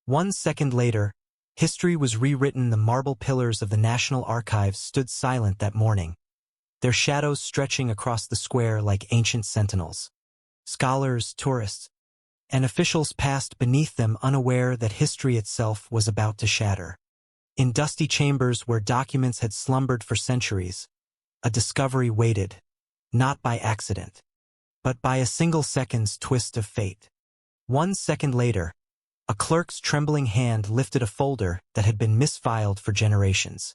1 second later, history was rewritten. The marble pillars of the National Archives stood silent that morning, their shadows stretching across the square like ancient sentinels. Scholars, tourists, and officials passed beneath them, unaware that history itself was about to shatter. In dusty chambers where documents had slumbered for centuries, a discovery waited, not by accident, but by a single second's twist of fate. 1 second later, a clerk's trembling hand lifted a folder that had been misfiled for generations,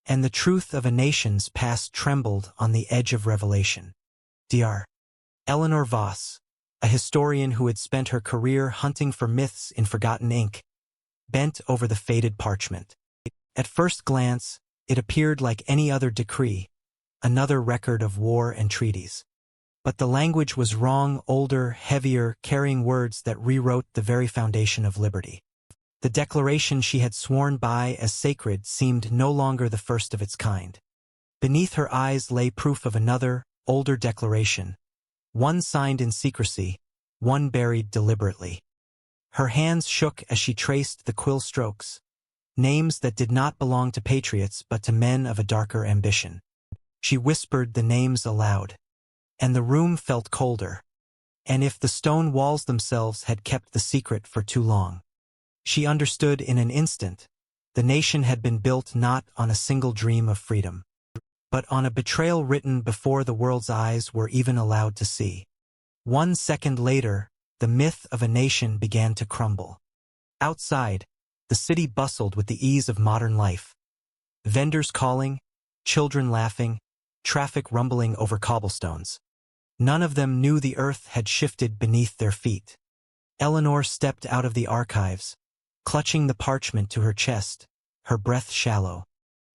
and the truth of a nation's past trembled on the edge of revelation. Dr. Eleanor Voss, a historian who had spent her career hunting for myths in forgotten ink, bent over the faded parchment. At first glance, it appeared like any other decree, another record of war and treaties. But the language was wrong, older, heavier, carrying words that rewrote the very foundation of liberty. The declaration she had sworn by as sacred seemed no longer the first of its kind. Beneath her eyes lay proof of another, older declaration, one signed in secrecy, one buried deliberately. Her hands shook as she traced the quill strokes, names that did not belong to patriots but to men of a darker ambition. She whispered the names aloud, and the room felt colder, and if the stone walls themselves had kept the secret for too long. She understood in an instant. The nation had been built not on a single dream of freedom, but on a betrayal written before the world's eyes were even allowed to see. 1 second later, the myth of a nation began to crumble. Outside, the city bustled with the ease of modern life. Vendors calling, children laughing, traffic rumbling over cobblestones. None of them knew the earth had shifted beneath their feet. Eleanor stepped out of the archives, clutching the parchment to her chest, her breath shallow.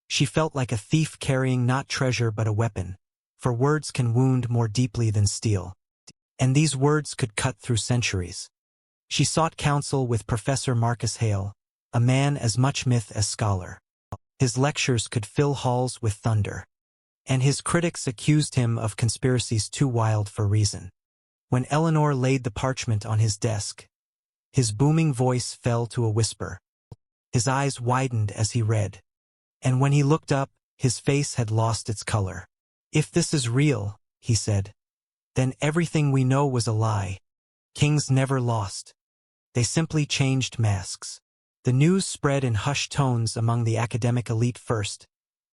She felt like a thief carrying not treasure but a weapon, for words can wound more deeply than steel. And these words could cut through centuries. She sought counsel with Professor Marcus Hale, a man as much myth as scholar. His lectures could fill halls with thunder, and his critics accused him of conspiracies too wild for reason. When Eleanor laid the parchment on his desk, his booming voice fell to a whisper. His eyes widened as he read, and when he looked up, his face had lost its color. "If this is real," he said, "then everything we know was a lie. Kings never lost. They simply changed masks." The news spread in hushed tones among the academic elite first,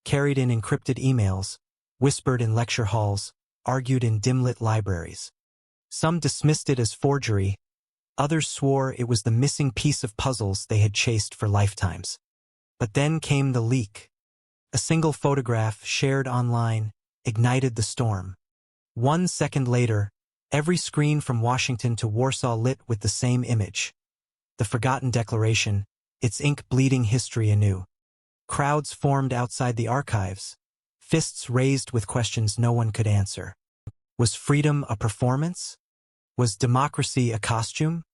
carried in encrypted emails, whispered in lecture halls, argued in dim-lit libraries. Some dismissed it as forgery. Others swore it was the missing piece of puzzles they had chased for lifetimes. But then came the leak. A single photograph shared online ignited the storm. 1 second later, every screen from Washington to Warsaw lit with the same image. The forgotten declaration, its ink bleeding history anew. Crowds formed outside the archives, fists raised with questions no one could answer. Was freedom a performance? Was democracy a costume?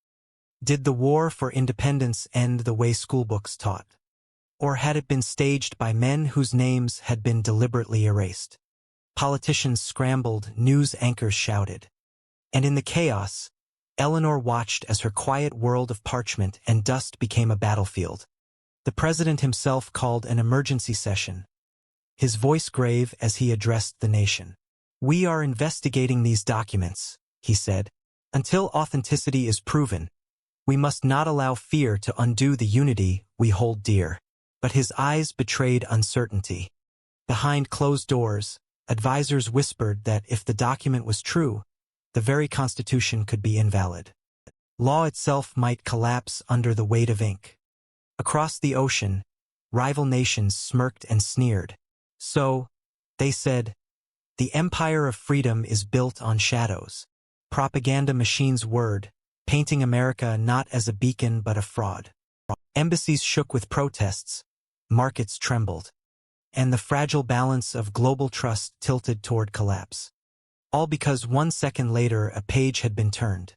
Did the war for independence end the way schoolbooks taught? Or had it been staged by men whose names had been deliberately erased? Politicians scrambled, news anchors shouted. And in the chaos, Eleanor watched as her quiet world of parchment and dust became a battlefield. The president himself called an emergency session, his voice grave as he addressed the nation. "We are investigating these documents," he said. "Until authenticity is proven, we must not allow fear to undo the unity we hold dear." But his eyes betrayed uncertainty. Behind closed doors, advisors whispered that if the document was true, the very Constitution could be invalid. Law itself might collapse under the weight of ink. Across the ocean, rival nations smirked and sneered. "So," they said, "the empire of freedom is built on shadows." Propaganda machines whirred, painting America not as a beacon but a fraud. Embassies shook with protests, markets trembled, and the fragile balance of global trust tilted toward collapse. All because 1 second later a page had been turned.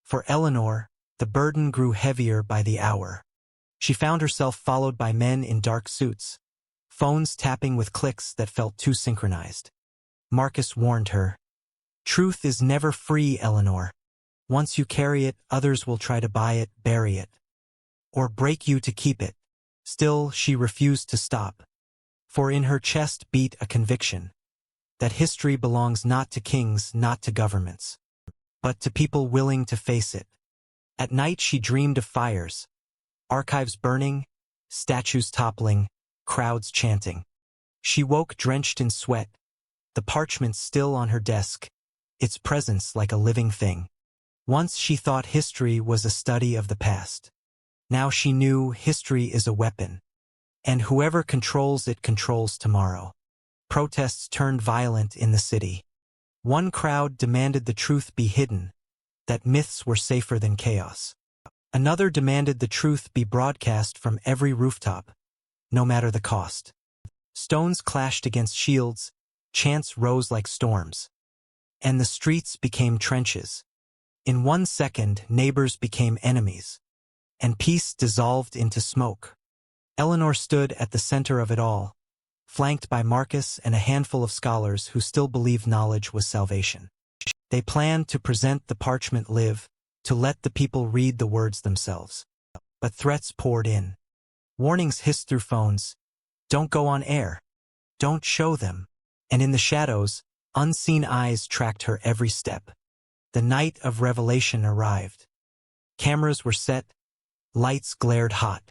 For Eleanor, the burden grew heavier by the hour. She found herself followed by men in dark suits, phones tapping with clicks that felt too synchronized. Marcus warned her, "Truth is never free, Eleanor. Once you carry it, others will try to buy it, bury it." or break you to keep it. Still, she refused to stop. For in her chest beat a conviction that history belongs not to kings, not to governments, but to people willing to face it. At night she dreamed of fires, archives burning, statues toppling, crowds chanting. She woke drenched in sweat, the parchment still on her desk, its presence like a living thing. Once she thought history was a study of the past. Now she knew history is a weapon, and whoever controls it controls tomorrow. Protests turned violent in the city. One crowd demanded the truth be hidden, that myths were safer than chaos. Another demanded the truth be broadcast from every rooftop, no matter the cost. Stones clashed against shields, chants rose like storms, and the streets became trenches. In 1 second, neighbors became enemies, and peace dissolved into smoke. Eleanor stood at the center of it all, flanked by Marcus and a handful of scholars who still believed knowledge was salvation. They planned to present the parchment live, to let the people read the words themselves. But threats poured in. Warnings hissed through phones. Don't go on air. Don't show them. And in the shadows, unseen eyes tracked her every step. The night of revelation arrived. Cameras were set, lights glared hot,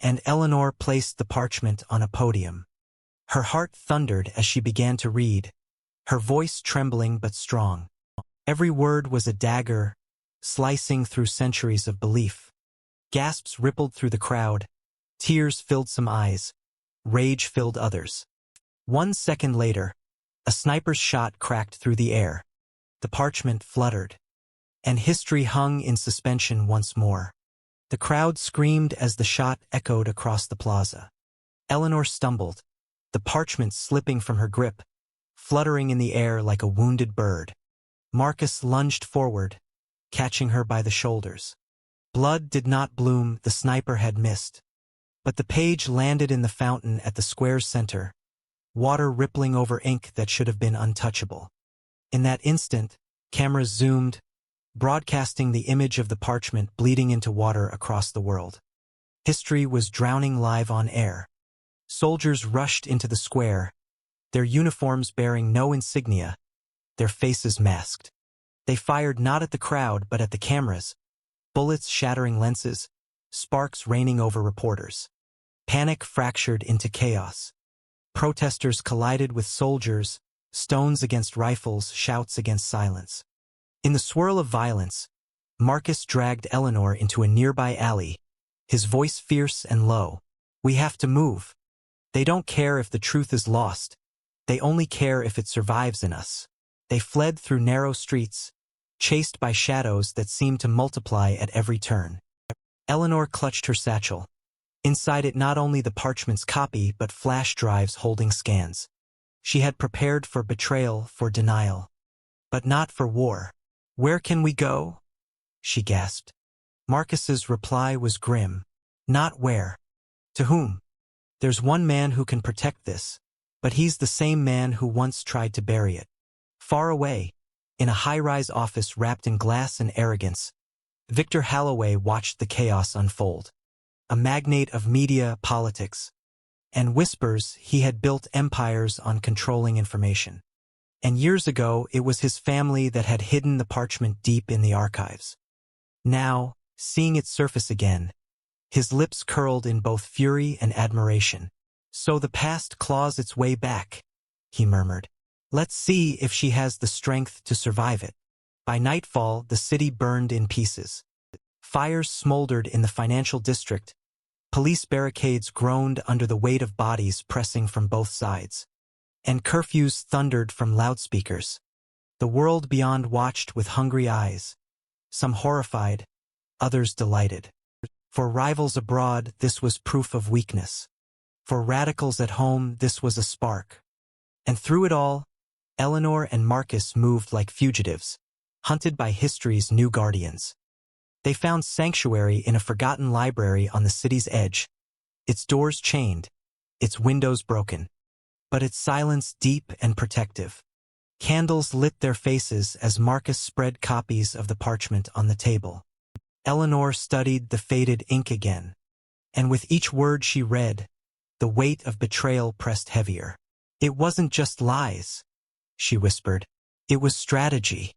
and Eleanor placed the parchment on a podium. Her heart thundered as she began to read, her voice trembling but strong. Every word was a dagger, slicing through centuries of belief. Gasps rippled through the crowd, tears filled some eyes, rage filled others. 1 second later, a sniper's shot cracked through the air. The parchment fluttered, and history hung in suspension once more. The crowd screamed as the shot echoed across the plaza. Eleanor stumbled, the parchment slipping from her grip, fluttering in the air like a wounded bird. Marcus lunged forward, catching her by the shoulders. Blood did not bloom, the sniper had missed. But the page landed in the fountain at the square's center, water rippling over ink that should have been untouchable. In that instant, cameras zoomed, broadcasting the image of the parchment bleeding into water across the world. History was drowning live on air. Soldiers rushed into the square, their uniforms bearing no insignia, their faces masked. They fired not at the crowd but at the cameras, bullets shattering lenses, sparks raining over reporters. Panic fractured into chaos. Protesters collided with soldiers, stones against rifles, shouts against silence. In the swirl of violence, Marcus dragged Eleanor into a nearby alley, his voice fierce and low. We have to move. They don't care if the truth is lost. They only care if it survives in us. They fled through narrow streets, chased by shadows that seemed to multiply at every turn. Eleanor clutched her satchel. Inside it not only the parchment's copy but flash drives holding scans. She had prepared for betrayal, for denial, but not for war. Where can we go? She gasped. Marcus's reply was grim. Not where. To whom? There's one man who can protect this, but he's the same man who once tried to bury it. Far away, in a high-rise office wrapped in glass and arrogance, Victor Halloway watched the chaos unfold. A magnate of media, politics, and whispers, he had built empires on controlling information. And years ago, it was his family that had hidden the parchment deep in the archives. Now, seeing it surface again, his lips curled in both fury and admiration. So the past claws its way back, he murmured. Let's see if she has the strength to survive it. By nightfall, the city burned in pieces. Fires smoldered in the financial district. Police barricades groaned under the weight of bodies pressing from both sides. And curfews thundered from loudspeakers. The world beyond watched with hungry eyes, some horrified, others delighted. For rivals abroad, this was proof of weakness. For radicals at home, this was a spark. And through it all, Eleanor and Marcus moved like fugitives, hunted by history's new guardians. They found sanctuary in a forgotten library on the city's edge, its doors chained, its windows broken, but its silence deep and protective. Candles lit their faces as Marcus spread copies of the parchment on the table. Eleanor studied the faded ink again, and with each word she read, the weight of betrayal pressed heavier. "It wasn't just lies," she whispered. "It was strategy.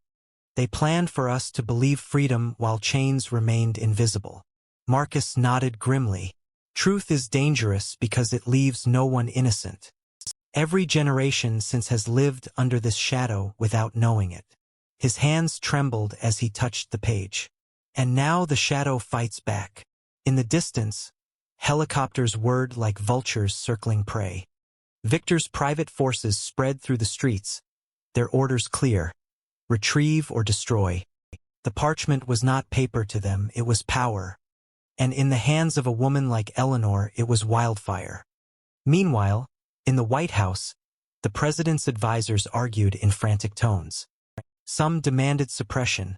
They planned for us to believe freedom while chains remained invisible." Marcus nodded grimly. "Truth is dangerous because it leaves no one innocent. Every generation since has lived under this shadow without knowing it." His hands trembled as he touched the page. And now the shadow fights back. In the distance, helicopters whirred like vultures circling prey. Victor's private forces spread through the streets, their orders clear: retrieve or destroy. The parchment was not paper to them, it was power. And in the hands of a woman like Eleanor, it was wildfire. Meanwhile, in the White House, the president's advisors argued in frantic tones. Some demanded suppression,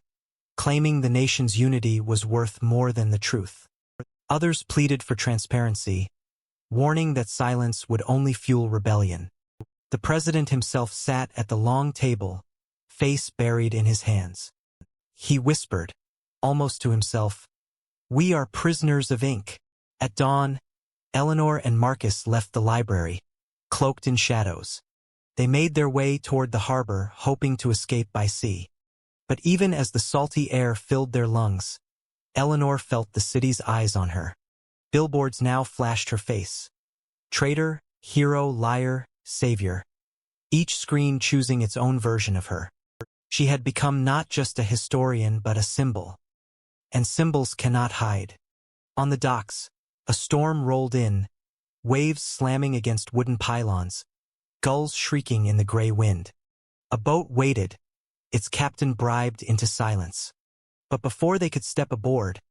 claiming the nation's unity was worth more than the truth. Others pleaded for transparency, warning that silence would only fuel rebellion. The president himself sat at the long table, face buried in his hands. He whispered, almost to himself, "We are prisoners of ink." At dawn, Eleanor and Marcus left the library, cloaked in shadows. They made their way toward the harbor, hoping to escape by sea. But even as the salty air filled their lungs, Eleanor felt the city's eyes on her. Billboards now flashed her face. Traitor, hero, liar, savior. Each screen choosing its own version of her. She had become not just a historian but a symbol. And symbols cannot hide. On the docks, a storm rolled in, waves slamming against wooden pylons, gulls shrieking in the gray wind. A boat waited, its captain bribed into silence. But before they could step aboard,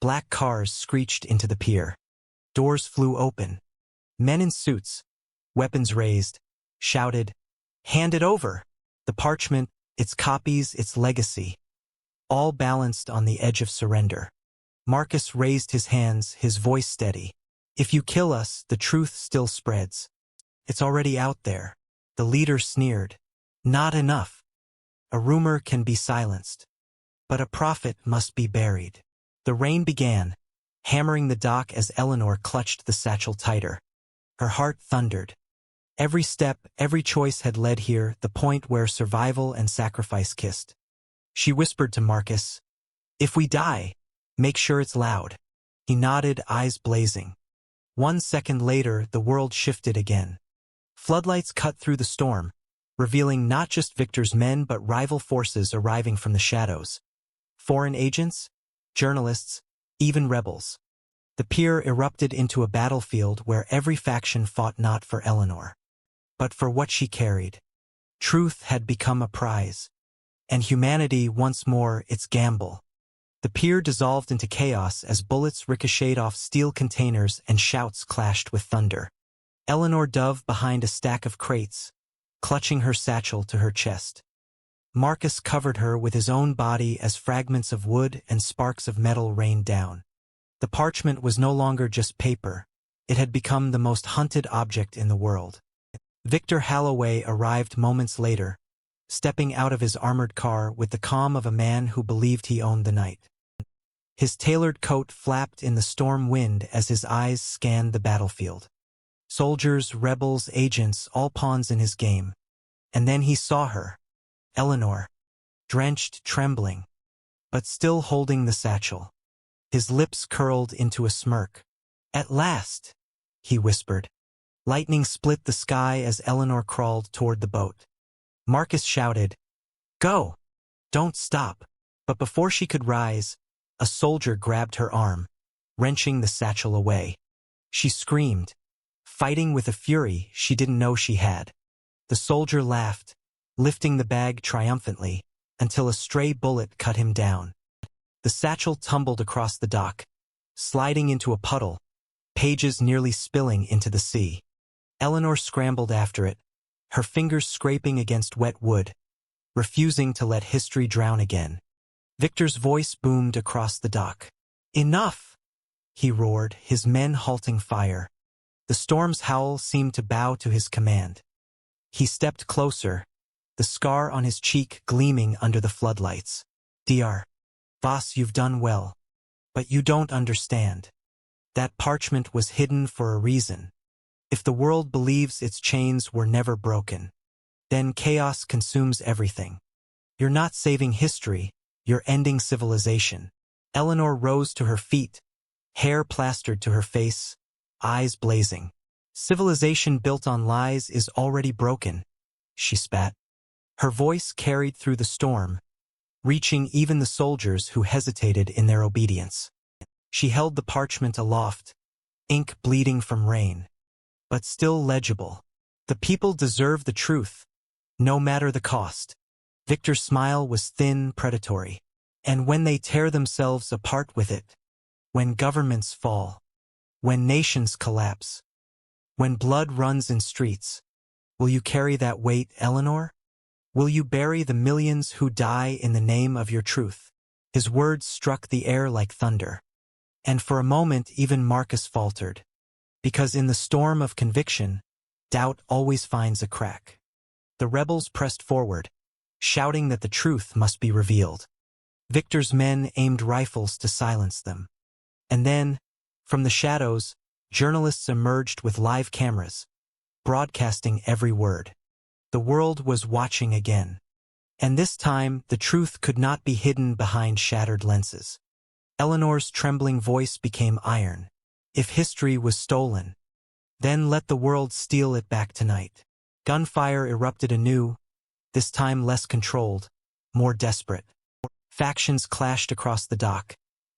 black cars screeched into the pier. Doors flew open. Men in suits, weapons raised, shouted, "Hand it over!" The parchment, its copies, its legacy, all balanced on the edge of surrender. Marcus raised his hands, his voice steady. "If you kill us, the truth still spreads. It's already out there." The leader sneered. "Not enough. A rumor can be silenced, but a prophet must be buried." The rain began, hammering the dock as Eleanor clutched the satchel tighter. Her heart thundered. Every step, every choice had led here, the point where survival and sacrifice kissed. She whispered to Marcus, "If we die, make sure it's loud." He nodded, eyes blazing. 1 second later, the world shifted again. Floodlights cut through the storm, revealing not just Victor's men but rival forces arriving from the shadows. Foreign agents, journalists, even rebels. The pier erupted into a battlefield where every faction fought not for Eleanor, but for what she carried. Truth had become a prize, and humanity once more its gamble. The pier dissolved into chaos as bullets ricocheted off steel containers and shouts clashed with thunder. Eleanor dove behind a stack of crates, clutching her satchel to her chest. Marcus covered her with his own body as fragments of wood and sparks of metal rained down. The parchment was no longer just paper. It had become the most hunted object in the world. Victor Halloway arrived moments later, stepping out of his armored car with the calm of a man who believed he owned the night. His tailored coat flapped in the storm wind as his eyes scanned the battlefield. Soldiers, rebels, agents, all pawns in his game. And then he saw her, Eleanor, drenched, trembling, but still holding the satchel. His lips curled into a smirk. "At last," he whispered. Lightning split the sky as Eleanor crawled toward the boat. Marcus shouted, "Go! Don't stop!" But before she could rise, a soldier grabbed her arm, wrenching the satchel away. She screamed, fighting with a fury she didn't know she had. The soldier laughed, lifting the bag triumphantly, until a stray bullet cut him down. The satchel tumbled across the dock, sliding into a puddle, pages nearly spilling into the sea. Eleanor scrambled after it, her fingers scraping against wet wood, refusing to let history drown again. Victor's voice boomed across the dock. "Enough!" he roared, his men halting fire. The storm's howl seemed to bow to his command. He stepped closer, the scar on his cheek gleaming under the floodlights. "Dr. Voss, you've done well. But you don't understand. That parchment was hidden for a reason. If the world believes its chains were never broken, then chaos consumes everything. You're not saving history, you're ending civilization. Eleanor rose to her feet, hair plastered to her face, eyes blazing. Civilization built on lies is already broken, she spat. Her voice carried through the storm, reaching even the soldiers who hesitated in their obedience. She held the parchment aloft, ink bleeding from rain, but still legible. The people deserve the truth, no matter the cost. Victor's smile was thin, predatory. And when they tear themselves apart with it, when governments fall, when nations collapse, when blood runs in streets, will you carry that weight, Eleanor? Will you bury the millions who die in the name of your truth? His words struck the air like thunder. And for a moment even Marcus faltered, because in the storm of conviction, doubt always finds a crack. The rebels pressed forward, shouting that the truth must be revealed. Victor's men aimed rifles to silence them. And then, from the shadows, journalists emerged with live cameras, broadcasting every word. The world was watching again. And this time, the truth could not be hidden behind shattered lenses. Eleanor's trembling voice became iron. If history was stolen, then let the world steal it back tonight. Gunfire erupted anew, this time less controlled, more desperate. Factions clashed across the dock,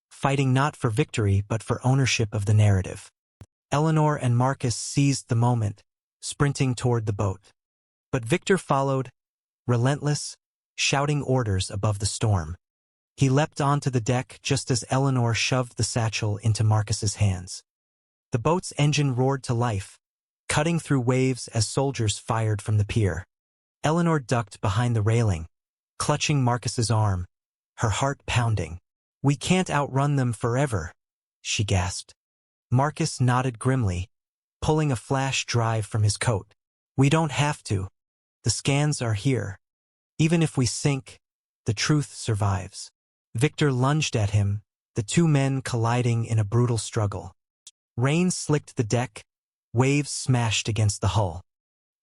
fighting not for victory but for ownership of the narrative. Eleanor and Marcus seized the moment, sprinting toward the boat. But Victor followed, relentless, shouting orders above the storm. He leapt onto the deck just as Eleanor shoved the satchel into Marcus's hands. The boat's engine roared to life, cutting through waves as soldiers fired from the pier. Eleanor ducked behind the railing, clutching Marcus's arm, her heart pounding. "We can't outrun them forever," she gasped. Marcus nodded grimly, pulling a flash drive from his coat. "We don't have to. The scans are here. Even if we sink, the truth survives." Victor lunged at him, the two men colliding in a brutal struggle. Rain slicked the deck, waves smashed against the hull,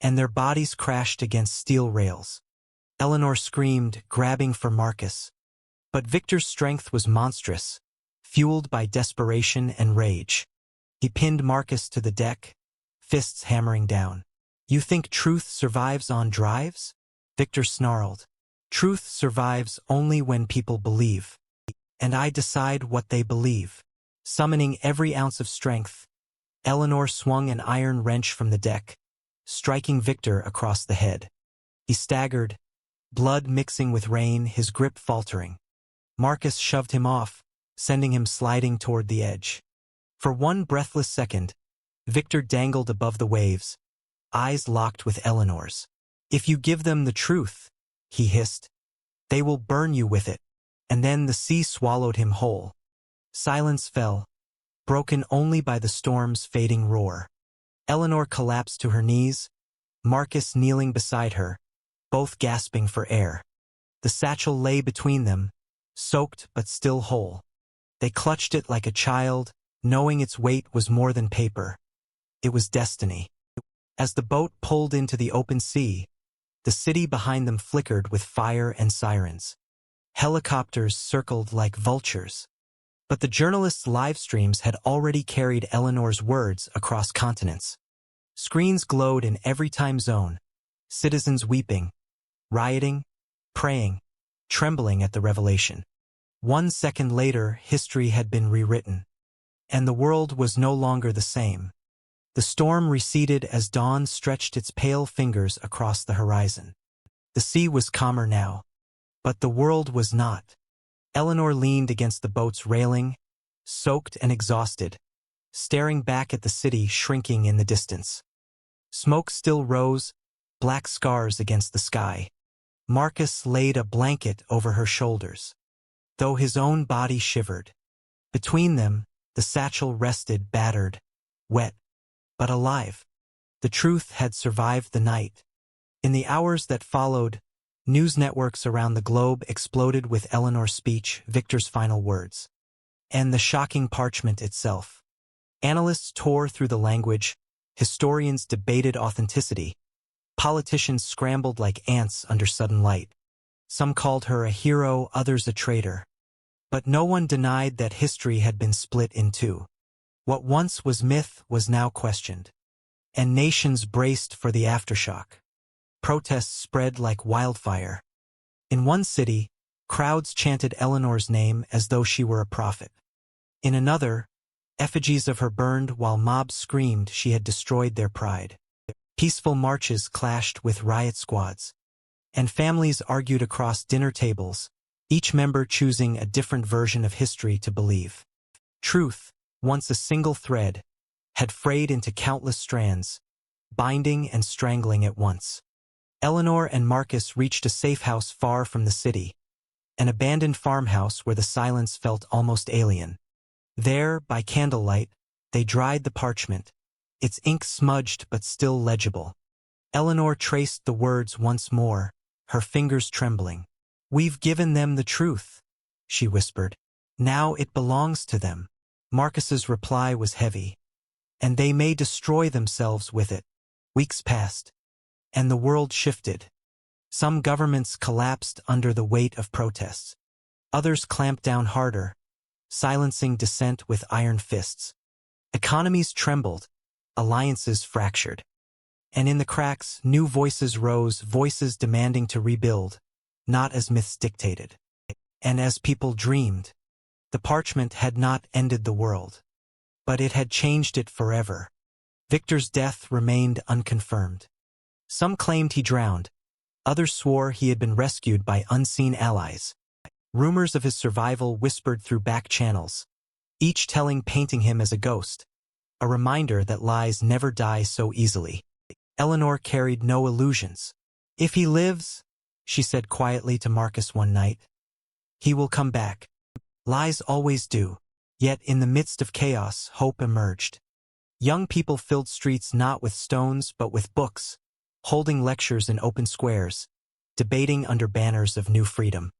and their bodies crashed against steel rails. Eleanor screamed, grabbing for Marcus. But Victor's strength was monstrous, fueled by desperation and rage. He pinned Marcus to the deck, fists hammering down. "You think truth survives on drives?" Victor snarled. "Truth survives only when people believe. And I decide what they believe." Summoning every ounce of strength, Eleanor swung an iron wrench from the deck, striking Victor across the head. He staggered, blood mixing with rain, his grip faltering. Marcus shoved him off, sending him sliding toward the edge. For one breathless second, Victor dangled above the waves, eyes locked with Eleanor's. "If you give them the truth," he hissed, "they will burn you with it." And then the sea swallowed him whole. Silence fell, broken only by the storm's fading roar. Eleanor collapsed to her knees, Marcus kneeling beside her, both gasping for air. The satchel lay between them, soaked but still whole. They clutched it like a child, knowing its weight was more than paper. It was destiny. As the boat pulled into the open sea, the city behind them flickered with fire and sirens. Helicopters circled like vultures. But the journalists' live streams had already carried Eleanor's words across continents. Screens glowed in every time zone, citizens weeping, rioting, praying, trembling at the revelation. 1 second later, history had been rewritten, and the world was no longer the same. The storm receded as dawn stretched its pale fingers across the horizon. The sea was calmer now, but the world was not. Eleanor leaned against the boat's railing, soaked and exhausted, staring back at the city shrinking in the distance. Smoke still rose, black scars against the sky. Marcus laid a blanket over her shoulders, though his own body shivered. Between them, the satchel rested battered, wet, but alive. The truth had survived the night. In the hours that followed, news networks around the globe exploded with Eleanor's speech, Victor's final words. and the shocking parchment itself. Analysts tore through the language, historians debated authenticity, politicians scrambled like ants under sudden light. Some called her a hero, others a traitor. But no one denied that history had been split in two. What once was myth was now questioned. And nations braced for the aftershock. Protests spread like wildfire. In one city, crowds chanted Eleanor's name as though she were a prophet. In another, effigies of her burned while mobs screamed she had destroyed their pride. Peaceful marches clashed with riot squads. And families argued across dinner tables, each member choosing a different version of history to believe. Truth, once a single thread, had frayed into countless strands, binding and strangling at once. Eleanor and Marcus reached a safe house far from the city, an abandoned farmhouse where the silence felt almost alien. There, by candlelight, they dried the parchment, its ink smudged but still legible. Eleanor traced the words once more, her fingers trembling. "We've given them the truth," she whispered. "Now it belongs to them." Marcus's reply was heavy. "And they may destroy themselves with it." Weeks passed, and the world shifted. Some governments collapsed under the weight of protests. Others clamped down harder, silencing dissent with iron fists. Economies trembled, alliances fractured. And in the cracks, new voices rose, voices demanding to rebuild, not as myths dictated. And as people dreamed, the parchment had not ended the world, but it had changed it forever. Victor's death remained unconfirmed. Some claimed he drowned, others swore he had been rescued by unseen allies. Rumors of his survival whispered through back channels, each telling painting him as a ghost, a reminder that lies never die so easily. Eleanor carried no illusions. "If he lives," she said quietly to Marcus one night, "he will come back." Lies always do. Yet in the midst of chaos, hope emerged. Young people filled streets not with stones but with books, holding lectures in open squares, debating under banners of new freedom.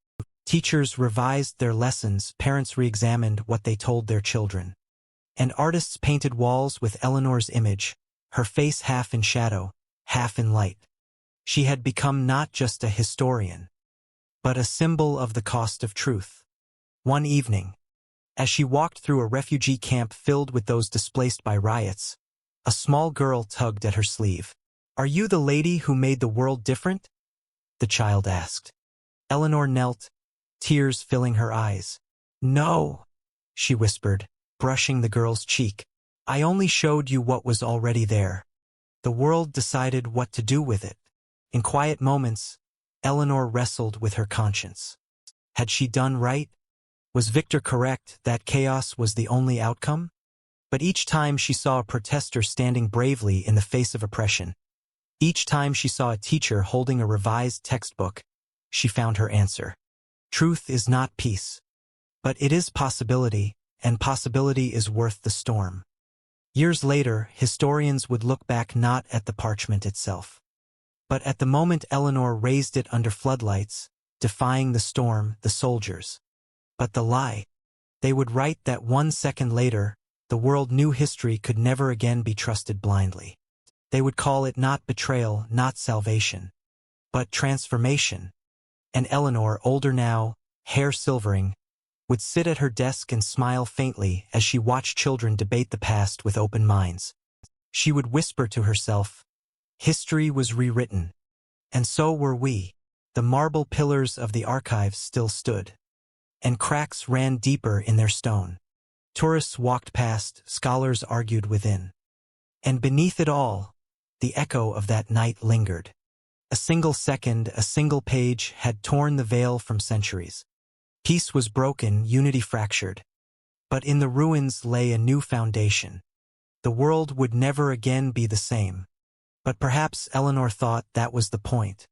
Teachers revised their lessons, parents re-examined what they told their children. And artists painted walls with Eleanor's image, her face half in shadow, half in light. She had become not just a historian, but a symbol of the cost of truth. One evening, as she walked through a refugee camp filled with those displaced by riots, a small girl tugged at her sleeve. "Are you the lady who made the world different?" the child asked. Eleanor knelt, tears filling her eyes. "No," she whispered, brushing the girl's cheek. "I only showed you what was already there. The world decided what to do with it." In quiet moments, Eleanor wrestled with her conscience. Had she done right? Was Victor correct that chaos was the only outcome? But each time she saw a protester standing bravely in the face of oppression, each time she saw a teacher holding a revised textbook, she found her answer. Truth is not peace, but it is possibility, and possibility is worth the storm. Years later, historians would look back not at the parchment itself, but at the moment Eleanor raised it under floodlights, defying the storm, the soldiers. But the lie. They would write that 1 second later, the world knew history could never again be trusted blindly. They would call it not betrayal, not salvation, but transformation. And Eleanor, older now, hair silvering, would sit at her desk and smile faintly as she watched children debate the past with open minds. She would whisper to herself, "History was rewritten, and so were we." The marble pillars of the archives still stood, and cracks ran deeper in their stone. Tourists walked past, scholars argued within. And beneath it all, the echo of that night lingered. A single second, a single page had torn the veil from centuries. Peace was broken, unity fractured. But in the ruins lay a new foundation. The world would never again be the same. But perhaps Eleanor thought that was the point.